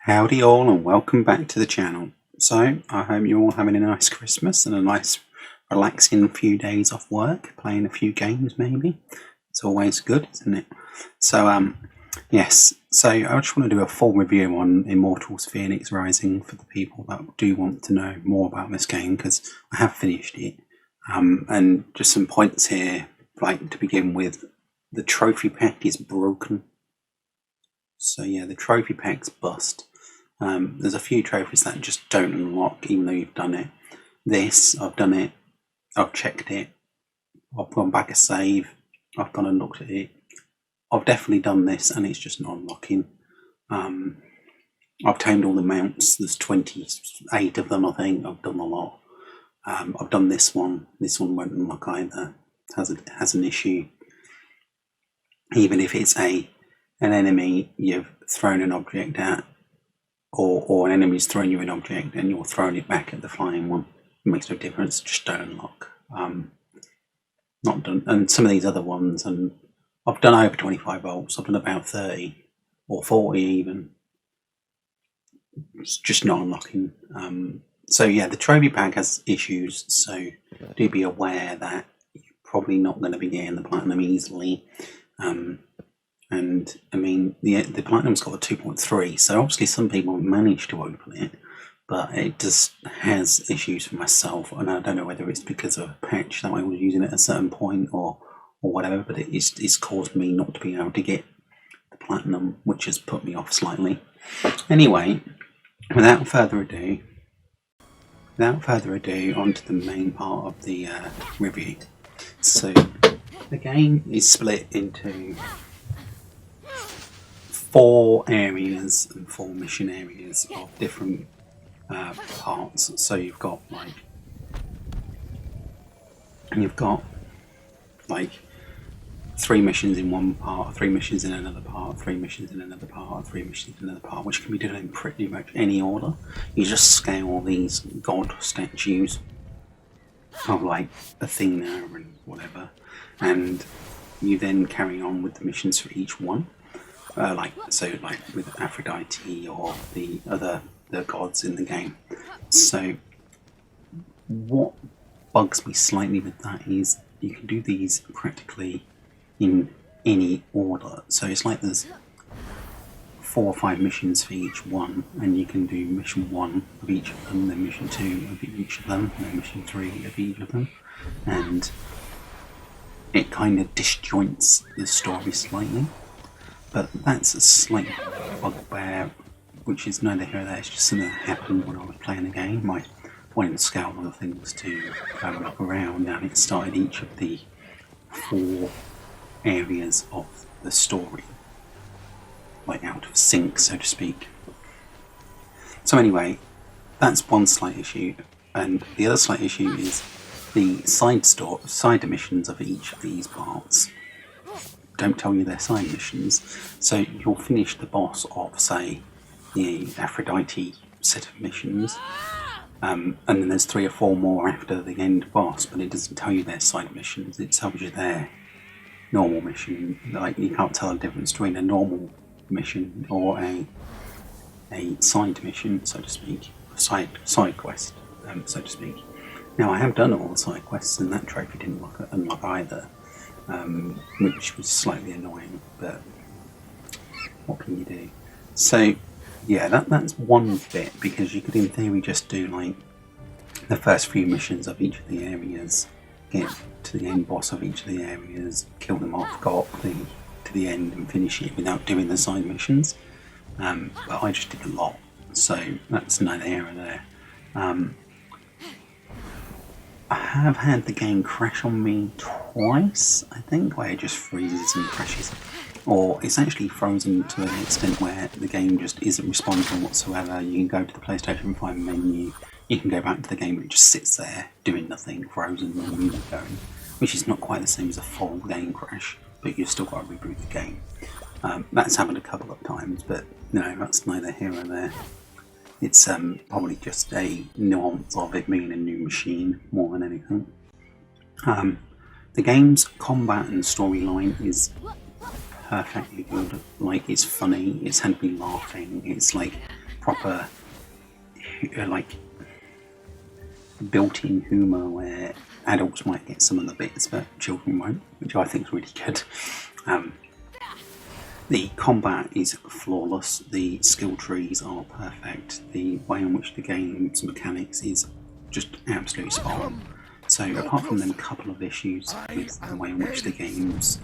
Howdy all and welcome back to the channel. So, I hope you're all having a nice Christmas and a nice relaxing few days off work, playing a few games maybe. It's always good, isn't it? So, yes, so I just want to do a full review on Immortals Fenyx Rising for the people that do want to know more about this game, because I have finished it. And just some points here, like to begin with, the trophy pack is broken. So yeah, the trophy pack's bust. There's a few trophies that just don't unlock even though you've done it. This, I've done it, I've checked it, I've gone back a save, I've gone and looked at it. I've definitely done this and it's just not unlocking. I've tamed all the mounts, there's 28 of them I think, I've done a lot. I've done this one won't unlock either, it has an issue. Even if it's an enemy you've thrown an object at, or an enemy's thrown you an object and you're throwing it back at the flying one, it makes no difference, just don't unlock. Not done. And some of these other ones, and I've done over 25 volts, I've done about 30 or 40 even, it's just not unlocking. So yeah, the trophy pack has issues, so do be aware that you're probably not going to be getting the platinum easily. And I mean, the platinum's got a 2.3, so obviously some people manage to open it, but it just has issues for myself, and I don't know whether it's because of a patch that I was using at a certain point or whatever, but it's caused me not to be able to get the platinum, which has put me off slightly. Anyway, without further ado, onto the main part of the review. So the game is split into 4 areas and 4 mission areas of different parts. So you've got like 3 missions in one part, 3 missions in another part, 3 missions in another part, 3 missions in another part, which can be done in pretty much any order. You just scale these god statues of like Athena and whatever, and you then carry on with the missions for each one. Like with Aphrodite or the gods in the game. So what bugs me slightly with that is you can do these practically in any order. So it's like there's 4 or 5 missions for each one, and you can do mission 1 of each of them, then mission 2 of each of them, and then mission 3 of each of them, and it kind of disjoints the story slightly. But that's a slight bugbear, which is neither here nor there. It's just something that happened when I was playing the game. I wanted to scale other things to look around, and it started each of the 4 areas of the story, like out of sync, so to speak. So anyway, that's one slight issue, and the other slight issue is the side missions of each of these parts don't tell you their side missions. So you'll finish the boss of, say, the Aphrodite set of missions, and then there's 3 or 4 more after the end boss, but it doesn't tell you their side missions. It tells you their normal mission. Like, you can't tell the difference between a normal mission or a side mission, so to speak, a side quest, so to speak. Now, I have done all the side quests, and that trophy didn't unlock either. Which was slightly annoying, but what can you do? So yeah, that's one bit, because you could in theory just do like the first few missions of each of the areas, get to the end boss of each of the areas, kill them off, go up to the end and finish it without doing the side missions. But I just did a lot, so that's neither here nor there. I have had the game crash on me twice, I think, where it just freezes and crashes. Or it's actually frozen to an extent where the game just isn't responding whatsoever. You can go to the PlayStation 5 menu, you can go back to the game, but it just sits there doing nothing, frozen, and music going, which is not quite the same as a full game crash, but you've still got to reboot the game. That's happened a couple of times, but no, that's neither here nor there. It's probably just a nuance of it being a new machine more than anything. The game's combat and storyline is perfectly good. Like, it's funny, it's had me laughing, it's like proper like built-in humour where adults might get some of the bits but children won't, which I think is really good. The combat is flawless, the skill trees are perfect, the way in which the game's mechanics is just absolutely spot on. So apart from them couple of issues with the way in which the game's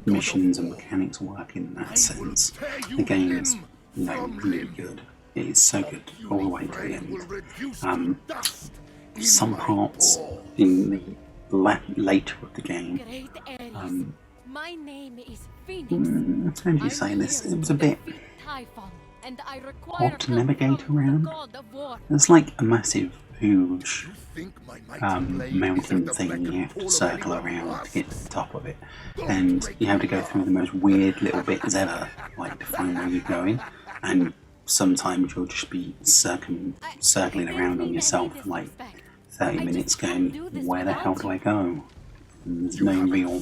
missions and mechanics work in that sense, the game is really good. It is so good all the way to the end. Some parts in the later of the game, my name is Fenyx. how do you say this? It was a bit hard to navigate around. It's like a massive, huge mountain thing you have to circle around to get to the top of it, and you have to go through the most weird little bits ever, like to find where you're going, and sometimes you'll just be circling around on yourself for like 30 minutes going, where the hell do I go? And there's no real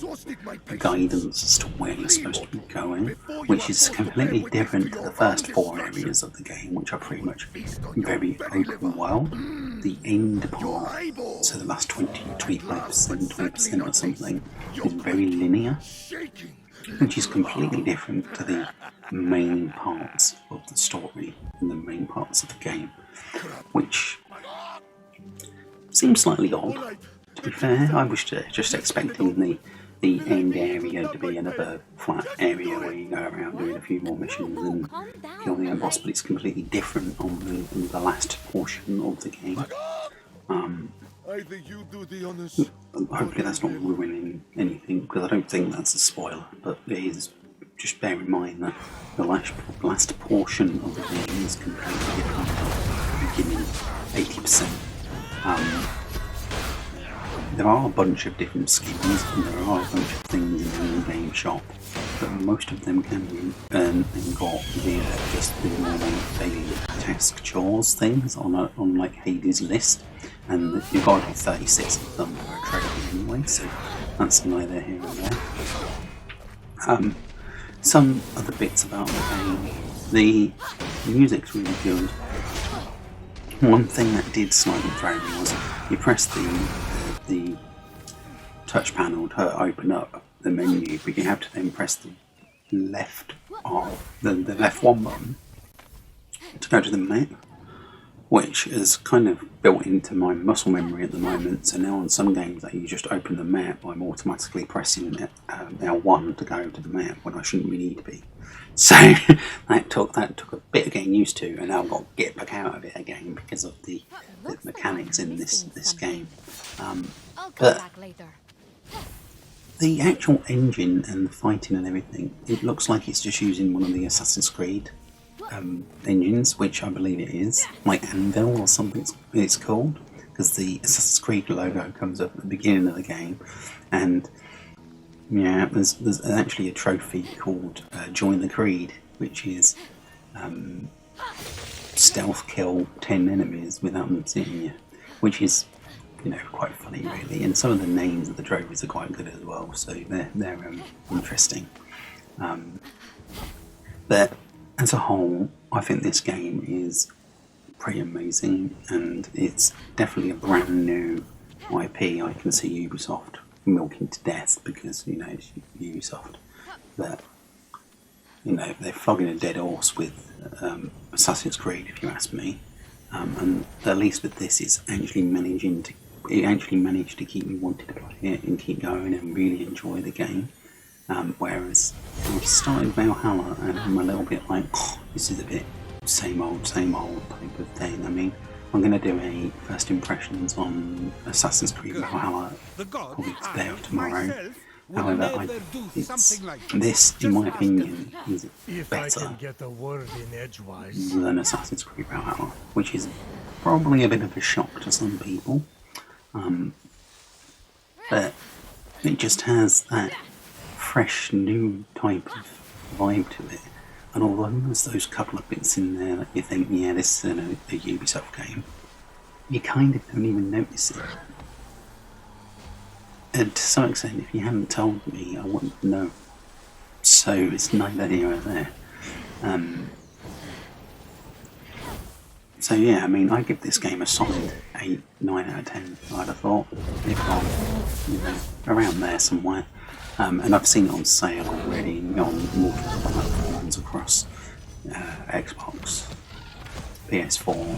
guidance as to where you're supposed to be going, which is completely different to the first 4 areas of the game, which are pretty much very open world. The end part, so the last 20% or something, is very linear, which is completely different to the main parts of the story and the main parts of the game, which seems slightly odd. To be fair, I was just expecting the end area to be another flat area where you go around doing a few more missions and kill the end boss, but it's completely different on the last portion of the game. Hopefully that's not ruining anything, because I don't think that's a spoiler, but it is. Just bear in mind that the last portion of the game is completely different from the beginning, 80%. There are a bunch of different skins and there are a bunch of things in the in-game shop, but most of them can be earned and got via just the normal daily task chores things on like Hades' list, and you've got to do 36 of them for a trophy anyway, so that's neither here nor there. Some other bits about the game, the music's really good. One thing that did slightly throw me was you press the touch panel to open up the menu, but you have to then press the left one button to go to the map, which is kind of built into my muscle memory at the moment. So now on some games you just open the map, I'm automatically pressing L1 to go to the map when I shouldn't really need to be. So that took a bit of getting used to, and now I've got to get back out of it again because of the mechanics in this game. But the actual engine and the fighting and everything, it looks like it's just using one of the Assassin's Creed engines, which I believe it is, like Anvil or something it's called, because the Assassin's Creed logo comes up at the beginning of the game, and yeah, there's actually a trophy called Join the Creed, which is stealth kill 10 enemies without them seeing you, which is quite funny really, and some of the names of the trophies are quite good as well, so they're interesting. But as a whole, I think this game is pretty amazing, and it's definitely a brand new IP. I can see Ubisoft milking to death because it's Ubisoft, but they're flogging a dead horse with Assassin's Creed, if you ask me. And at least with this, it actually managed to keep me wanting to play it and keep going and really enjoy the game. Whereas I've started Valhalla and I'm a little bit like, this is a bit same old type of thing. I mean, I'm going to do a first impressions on Assassin's Creed Valhalla probably today or tomorrow. However, this, in my opinion, is better than Assassin's Creed Valhalla, which is probably a bit of a shock to some people. But it just has that fresh, new type of vibe to it. And although there's those couple of bits in there that you think, yeah, this is a Ubisoft game, you kind of don't even notice it. And to some extent, if you hadn't told me, I wouldn't know. So it's neither here nor there. So yeah, I mean, I give this game a solid 8, 9 out of 10. I'd have thought, if not, you know, around there somewhere. And I've seen it on sale already on multiple platforms across Xbox, PS4,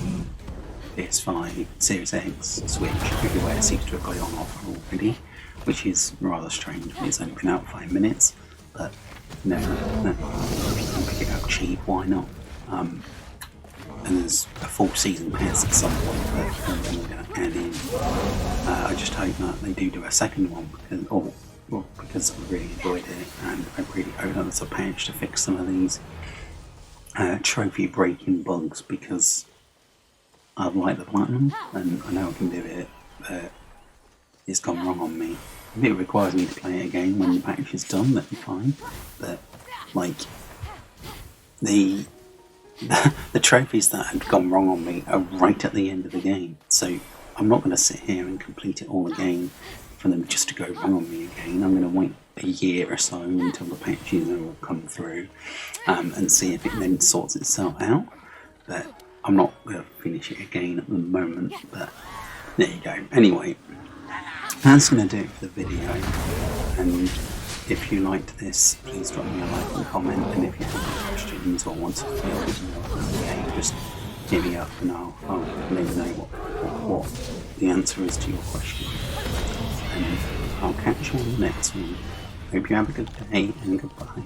PS5, Series X, Switch, everywhere seems to have got it on offer already, which is rather strange. It's only been out 5 minutes, but never. If you can pick it up cheap, why not? And there's a full season pass at some point that I'm going to add in. I just hope that they do a second one because I really enjoyed it, and I really hope that there's a patch to fix some of these trophy breaking bugs, because I like the platinum and I know I can do it, but it's gone wrong on me. If it requires me to play it again when the patch is done, that'd be fine. But like the trophies that had gone wrong on me are right at the end of the game, so I'm not going to sit here and complete it all again for them just to go wrong on me again. I'm going to wait a year or so until the patches all come through and see if it then sorts itself out. But I'm not going to finish it again at the moment, but there you go. Anyway, that's going to do it for the video, and if you liked this, please drop me a like and comment, and if you have any questions or want to feel a bit more about the game, just hit me up and I'll let you know what the answer is to your question. And I'll catch you on the next one. Hope you have a good day, and goodbye.